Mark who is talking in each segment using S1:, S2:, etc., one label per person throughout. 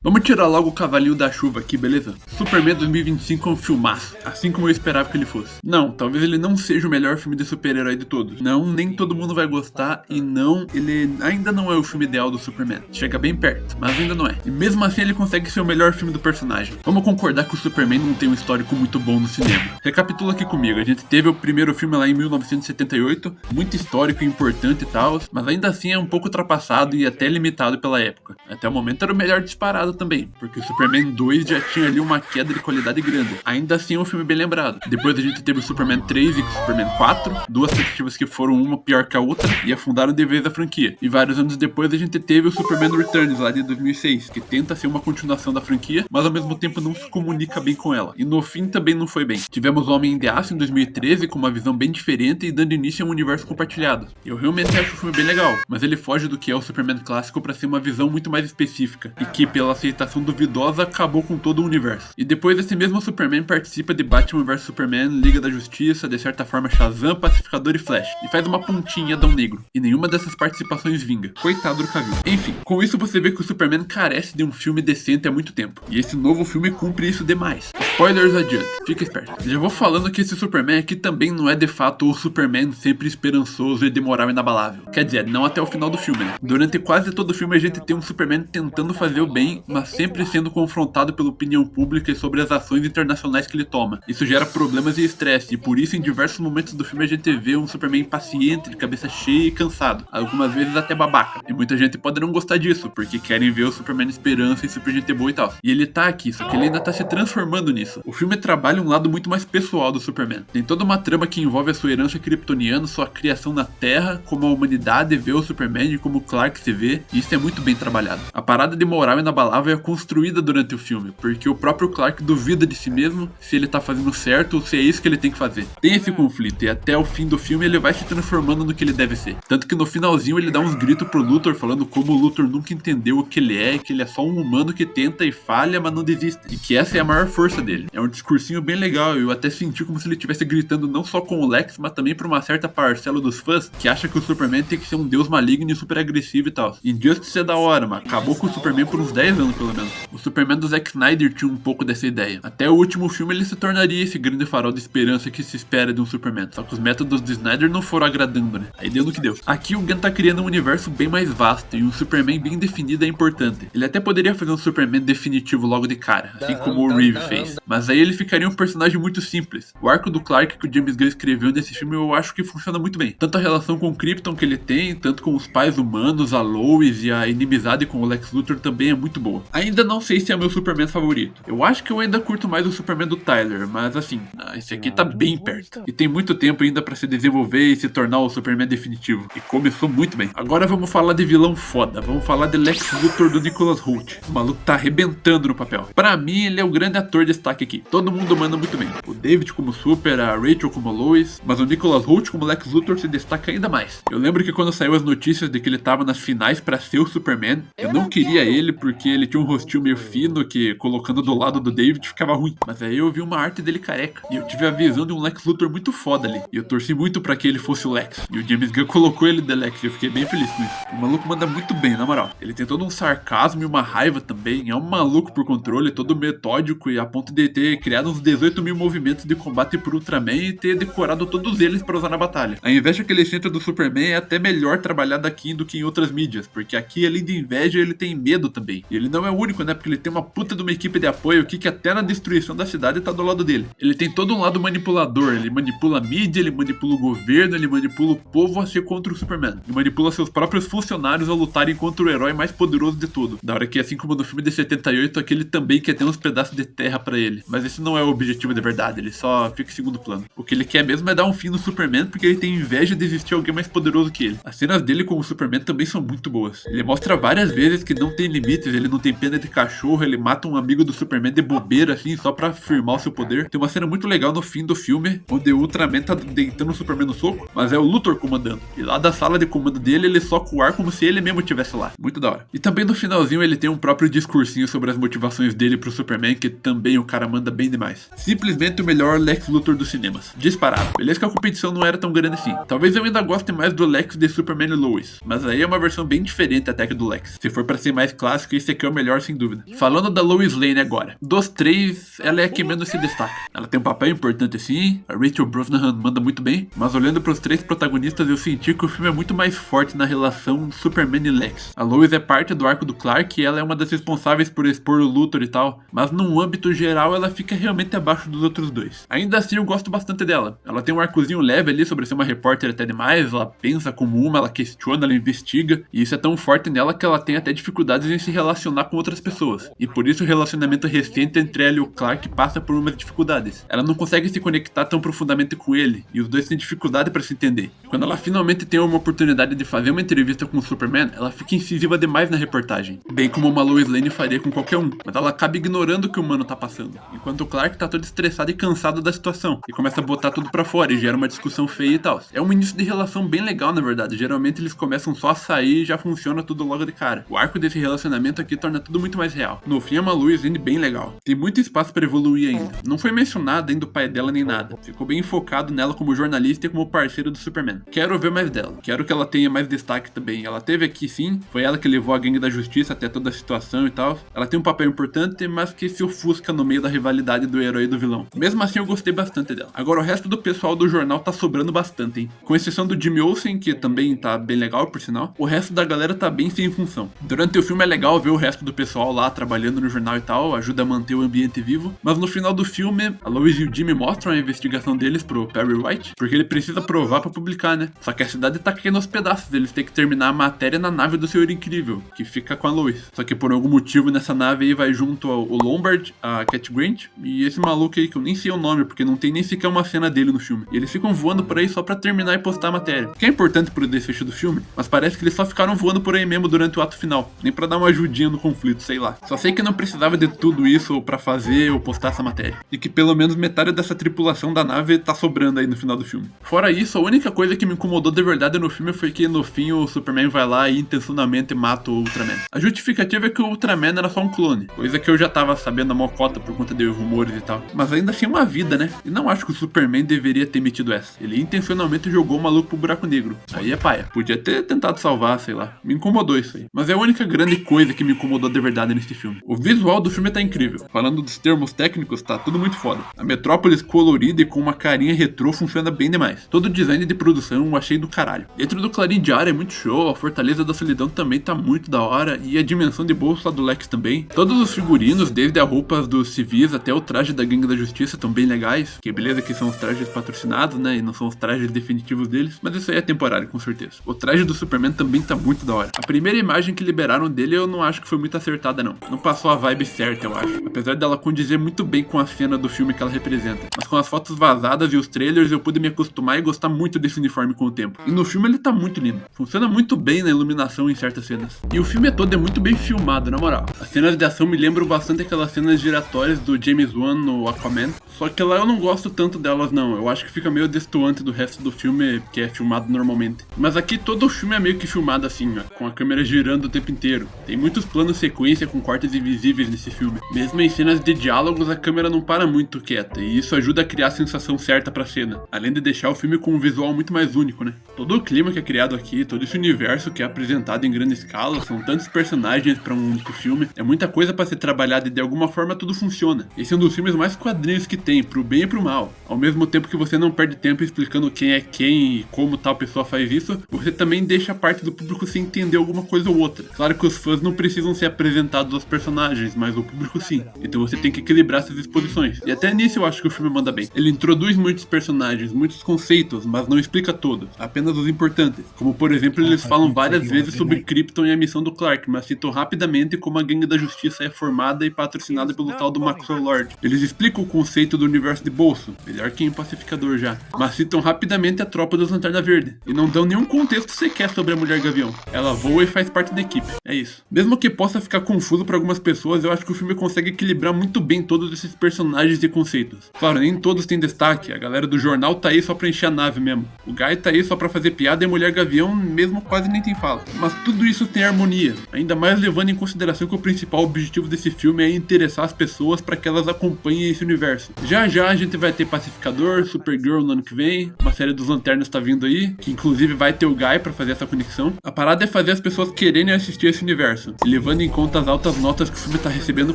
S1: Vamos tirar logo o cavalinho da chuva aqui, beleza? Superman 2025 é um filmaço, assim como eu esperava que ele fosse. Não, talvez ele não seja o melhor filme de super-herói de todos. Não, nem todo mundo vai gostar e não, ele ainda não é o filme ideal do Superman. Chega bem perto, mas ainda não é. E mesmo assim ele consegue ser o melhor filme do personagem. Vamos concordar que o Superman não tem um histórico muito bom no cinema. Recapitula aqui comigo, a gente teve o primeiro filme lá em 1978, muito histórico e importante e tal, mas ainda assim é um pouco ultrapassado e até limitado pela época. Até o momento era o melhor disparado também, porque o Superman 2 já tinha ali uma queda de qualidade grande. Ainda assim é um filme bem lembrado. Depois a gente teve o Superman 3 e o Superman 4, duas tentativas que foram uma pior que a outra e afundaram de vez a franquia. E vários anos depois a gente teve o Superman Returns lá de 2006, que tenta ser uma continuação da franquia, mas ao mesmo tempo não se comunica bem com ela. E no fim também não foi bem. Tivemos o Homem de Aço em 2013 com uma visão bem diferente e dando início a um universo compartilhado. Eu realmente acho o filme bem legal, mas ele foge do que é o Superman clássico para ser uma visão muito mais específica e que pela aceitação duvidosa acabou com todo o universo. E depois esse mesmo Superman participa de Batman vs Superman, Liga da Justiça, de certa forma Shazam, Pacificador e Flash, e faz uma pontinha Adão Negro. E nenhuma dessas participações vinga. Coitado do Cavill. Enfim, com isso você vê que o Superman carece de um filme decente há muito tempo. E esse novo filme cumpre isso demais. Spoilers adiante, fica esperto. Já vou falando que esse Superman aqui também não é de fato o Superman sempre esperançoso e de moral inabalável. Quer dizer, não até o final do filme, né? Durante quase todo o filme a gente tem um Superman tentando fazer o bem, mas sempre sendo confrontado pela opinião pública e sobre as ações internacionais que ele toma. Isso gera problemas e estresse, e por isso em diversos momentos do filme a gente vê um Superman impaciente, de cabeça cheia e cansado, algumas vezes até babaca. E muita gente pode não gostar disso, porque querem ver o Superman esperança e super gente boa e tal. E ele tá aqui, só que ele ainda tá se transformando nisso. O filme trabalha um lado muito mais pessoal do Superman. Tem toda uma trama que envolve a sua herança kryptoniana, sua criação na Terra, como a humanidade vê o Superman e como o Clark se vê, e isso é muito bem trabalhado. A parada de moral inabalável é construída durante o filme, porque o próprio Clark duvida de si mesmo se ele tá fazendo certo ou se é isso que ele tem que fazer. Tem esse conflito e até o fim do filme ele vai se transformando no que ele deve ser. Tanto que no finalzinho ele dá uns gritos pro Luthor falando como o Luthor nunca entendeu o que ele é e que ele é só um humano que tenta e falha, mas não desiste. E que essa é a maior força dele. É um discursinho bem legal e eu até senti como se ele estivesse gritando não só com o Lex, mas também pra uma certa parcela dos fãs que acha que o Superman tem que ser um deus maligno e super agressivo e tal. Injustice é da hora, mas acabou com o Superman por uns 10 anos pelo menos. O Superman do Zack Snyder tinha um pouco dessa ideia. Até o último filme ele se tornaria esse grande farol de esperança que se espera de um Superman. Só que os métodos do Snyder não foram agradando, né? Aí deu no que deu. Aqui o Gunn tá criando um universo bem mais vasto e um Superman bem definido é importante. Ele até poderia fazer um Superman definitivo logo de cara, assim como o Reeve fez. Mas aí ele ficaria um personagem muito simples. O arco do Clark que o James Gunn escreveu nesse filme eu acho que funciona muito bem. Tanto a relação com o Krypton que ele tem, tanto com os pais humanos, a Lois e a inimizade com o Lex Luthor também é muito boa. Ainda não sei se é meu Superman favorito. Eu acho que eu ainda curto mais o Superman do Tyler, mas assim, esse aqui tá bem perto. E tem muito tempo ainda pra se desenvolver e se tornar o Superman definitivo. E começou muito bem. Agora vamos falar de vilão foda. Vamos falar de Lex Luthor do Nicholas Hoult. O maluco tá arrebentando no papel. Pra mim, ele é o grande ator de destaque aqui. Todo mundo manda muito bem. O David como Super, a Rachel como Lois, mas o Nicholas Hoult como Lex Luthor se destaca ainda mais. Eu lembro que quando saiu as notícias de que ele tava nas finais pra ser o Superman, eu não queria ele porque ele tinha um rostinho meio fino que colocando do lado do David ficava ruim. Mas aí eu vi uma arte dele careca e eu tive a visão de um Lex Luthor muito foda ali. E eu torci muito pra que ele fosse o Lex. E o James Gunn colocou ele de Lex e eu fiquei bem feliz com isso. O maluco manda muito bem, na moral. Ele tem todo um sarcasmo e uma raiva também. É um maluco por controle, todo metódico e a ponto de ter criado uns 18 mil movimentos de combate por Ultraman e ter decorado todos eles pra usar na batalha. A inveja que ele sente do Superman é até melhor trabalhada aqui do que em outras mídias, porque aqui além de inveja ele tem medo também. E ele não é o único, né, porque ele tem uma puta de uma equipe de apoio aqui que até na destruição da cidade tá do lado dele. Ele tem todo um lado manipulador, ele manipula a mídia, ele manipula o governo, ele manipula o povo a ser contra o Superman. E manipula seus próprios funcionários a lutarem contra o herói mais poderoso de tudo. Da hora que, assim como no filme de 78, aquele também quer ter uns pedaços de terra pra ele. Mas esse não é o objetivo de verdade, ele só fica em segundo plano. O que ele quer mesmo é dar um fim no Superman porque ele tem inveja de existir alguém mais poderoso que ele. As cenas dele com o Superman também são muito boas. Ele mostra várias vezes que não tem limites, ele não tem pena de cachorro, ele mata um amigo do Superman de bobeira assim, só pra afirmar o seu poder. Tem uma cena muito legal no fim do filme, onde o Ultraman tá deitando o Superman no soco, mas é o Luthor comandando. E lá da sala de comando dele, ele soca o ar como se ele mesmo estivesse lá. Muito da hora. E também no finalzinho ele tem um próprio discursinho sobre as motivações dele pro Superman, que também o cara cara manda bem demais. Simplesmente o melhor Lex Luthor dos cinemas. Disparado. Beleza que a competição não era tão grande assim. Talvez eu ainda goste mais do Lex de Superman e Lois, mas aí é uma versão bem diferente até que do Lex. Se for pra ser mais clássico, esse aqui é o melhor sem dúvida. Falando da Lois Lane agora. Dos três, ela é a que menos se destaca. Ela tem um papel importante sim, a Rachel Brosnahan manda muito bem, mas olhando pros três protagonistas eu senti que o filme é muito mais forte na relação Superman e Lex. A Lois é parte do arco do Clark e ela é uma das responsáveis por expor o Luthor e tal, mas num âmbito geral ela fica realmente abaixo dos outros dois. Ainda assim eu gosto bastante dela. Ela tem um arcozinho leve ali sobre ser uma repórter até demais, ela pensa como uma, ela questiona, ela investiga, e isso é tão forte nela que ela tem até dificuldades em se relacionar com outras pessoas. E por isso o relacionamento recente entre ela e o Clark passa por umas dificuldades. Ela não consegue se conectar tão profundamente com ele, e os dois têm dificuldade para se entender. Quando ela finalmente tem uma oportunidade de fazer uma entrevista com o Superman, ela fica incisiva demais na reportagem, bem como uma Lois Lane faria com qualquer um, mas ela acaba ignorando o que o humano tá passando, enquanto o Clark tá todo estressado e cansado da situação, e começa a botar tudo pra fora e gera uma discussão feia e tal. É um início de relação bem legal na verdade, geralmente eles começam só a sair e já funciona tudo logo de cara. O arco desse relacionamento aqui torna tudo muito mais real. No fim é uma Lois Lane bem legal, tem muito espaço pra evoluir ainda. Não foi mencionado ainda o pai dela nem nada, ficou bem focado nela como jornalista e como parceiro do Superman. Quero ver mais dela, quero que ela tenha mais destaque também. Ela teve aqui sim, foi ela que levou a gangue da justiça até toda a situação e tal. Ela tem um papel importante, mas que se ofusca no meio da rivalidade do herói e do vilão. Mesmo assim eu gostei bastante dela. Agora o resto do pessoal do jornal tá sobrando bastante, hein? Com exceção do Jimmy Olsen, que também tá bem legal por sinal, o resto da galera tá bem sem função. Durante o filme é legal ver o resto do pessoal lá trabalhando no jornal e tal, ajuda a manter o ambiente vivo, mas no final do filme, a Lois e o Jimmy mostram a investigação deles pro Perry White, porque ele precisa provar pra publicar, né? Só que a cidade tá caindo aos pedaços, eles têm que terminar a matéria na nave do Senhor Incrível, que fica com a Lois. Só que por algum motivo nessa nave aí vai junto ao Lombard, a Cat Grant e esse maluco aí que eu nem sei o nome, porque não tem nem sequer uma cena dele no filme. E eles ficam voando por aí só pra terminar e postar a matéria, que é importante pro desfecho do filme, mas parece que eles só ficaram voando por aí mesmo durante o ato final, nem pra dar uma ajudinha no conflito, sei lá. Só sei que não precisava de tudo isso pra fazer ou postar essa matéria, e que pelo menos metade dessa tripulação da nave tá sobrando aí no final do filme. Fora isso, a única coisa que me incomodou de verdade no filme foi que no fim o Superman vai lá e intencionalmente mata o Ultraman. A justificativa é que o Ultraman era só um clone, coisa que eu já tava sabendo a mocota por conta de rumores e tal, mas ainda assim é uma vida, né? E não acho que o Superman deveria ter metido essa. Ele intencionalmente jogou o maluco pro buraco negro. Aí é paia. Podia ter tentado salvar, sei lá. Me incomodou isso aí. Mas é a única grande coisa que me incomodou de verdade nesse filme. O visual do filme tá incrível. Falando dos termos técnicos, tá tudo muito foda. A Metrópolis colorida e com uma carinha retrô funciona bem demais. Todo o design de produção eu achei do caralho. Dentro do clarim de ar é muito show, a Fortaleza da Solidão também tá muito da hora, e a dimensão de bolsa do Lex também. Todos os figurinos, desde as roupas dos civis até o traje da Gangue da Justiça, tão bem legais. Que beleza que são os trajes patrocinados, né, e não são os trajes definitivos deles, mas isso aí é temporário, com certeza. O traje do Superman também tá muito da hora. A primeira imagem que liberaram dele eu não acho que foi muito acertada não. Não passou a vibe certa, eu acho. Apesar dela condizer muito bem com a cena do filme que ela representa. Mas com as fotos vazadas e os trailers eu pude me acostumar e gostar muito desse uniforme com o tempo. E no filme ele tá muito lindo. Funciona muito bem na iluminação em certas cenas. E o filme todo é muito bem filmado, na moral. As cenas de ação me lembram bastante aquelas cenas giratórias do James Wan no Aquaman. Só que lá eu não gosto tanto delas não. Eu acho que fica meio destoante do resto do filme, que é filmado normalmente. Mas aqui todo o filme é meio que filmado assim, ó, com a câmera girando o tempo inteiro. Tem muitos planos sequência com cortes invisíveis nesse filme. Mesmo em cenas de diálogos, a câmera não para muito quieta, e isso ajuda a criar a sensação certa pra cena, além de deixar o filme com um visual muito mais único, né? Todo o clima que é criado aqui, todo esse universo que é apresentado em grande escala, são tantos personagens pra um único filme, é muita coisa pra ser trabalhada e de alguma forma tudo funciona. Esse é um dos filmes mais quadrinhos que tem, pro bem e pro mal. Ao mesmo tempo que você não perde tempo explicando quem é quem e como tal pessoa faz isso, você também deixa a parte do público sem entender alguma coisa ou outra. Claro que os fãs não precisam ser apresentados aos personagens, mas o público sim. Então você tem que equilibrar essas exposições. E até nisso eu acho que o filme manda bem. Ele introduz muitos personagens, muitos conceitos, mas não explica todos, apenas os importantes. Como por exemplo, eles falam várias vezes sobre Krypton e a missão do Clark, mas citam rapidamente como a Gangue da Justiça é formada e patrocinada pelo tal do Maxwell Lord. Eles explicam o conceito do universo de bolso, melhor que em Pacificador já, mas citam rapidamente a tropa dos Lanterna Verde, e não dão nenhum contexto sequer sobre a Mulher Gavião. Ela voa e faz parte da equipe, é isso. Mesmo que possa ficar confuso para algumas pessoas, eu acho que o filme consegue equilibrar muito bem todos esses personagens e conceitos. Claro, nem todos têm destaque, a galera do jornal tá aí só pra encher a nave mesmo. O Guy tá aí só pra fazer piada e a Mulher Gavião mesmo quase nem tem fala. Mas tudo isso tem harmonia, ainda mais levando em consideração que o principal objetivo desse filme é interessar as pessoas para que elas acompanhem esse universo. Já a gente vai ter Pacificador, Supergirl no ano que vem, uma série dos Lanternas tá vindo aí, que inclusive vai ter o Guy pra fazer essa conexão. A parada é fazer as pessoas quererem assistir esse universo. E levando em conta as altas notas que o filme tá recebendo,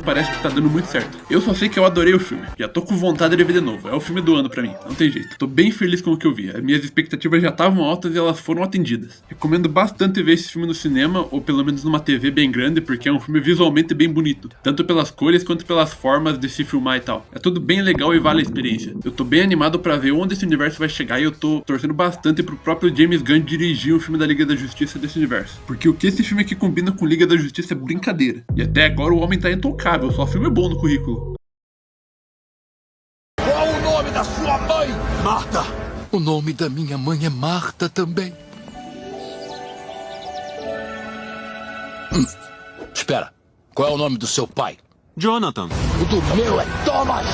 S1: parece que tá dando muito certo. Eu só sei que eu adorei o filme. Já tô com vontade de ver de novo. É o filme do ano pra mim, não tem jeito. Tô bem feliz com o que eu vi. As minhas expectativas já estavam altas e elas foram atendidas. Recomendo bastante ver esse filme no cinema, ou pelo menos numa TV bem grande, porque é um filme visualmente bem bonito. Tanto pelas cores quanto pelas formas de se filmar e tal. É tudo bem legal e vale a experiência. Eu tô bem animado pra ver onde esse universo vai chegar e eu tô torcendo bastante pro próprio James Gunn dirigir o filme da Liga da Justiça desse universo. Porque o que esse filme aqui combina com Liga da Justiça é brincadeira. E até agora o homem tá intocável, só filme bom no currículo.
S2: Qual o nome da sua mãe? Marta.
S3: O nome da minha mãe é Marta também.
S2: Espera. Qual é o nome do seu pai?
S4: Jonathan.
S2: O do meu é Thomas.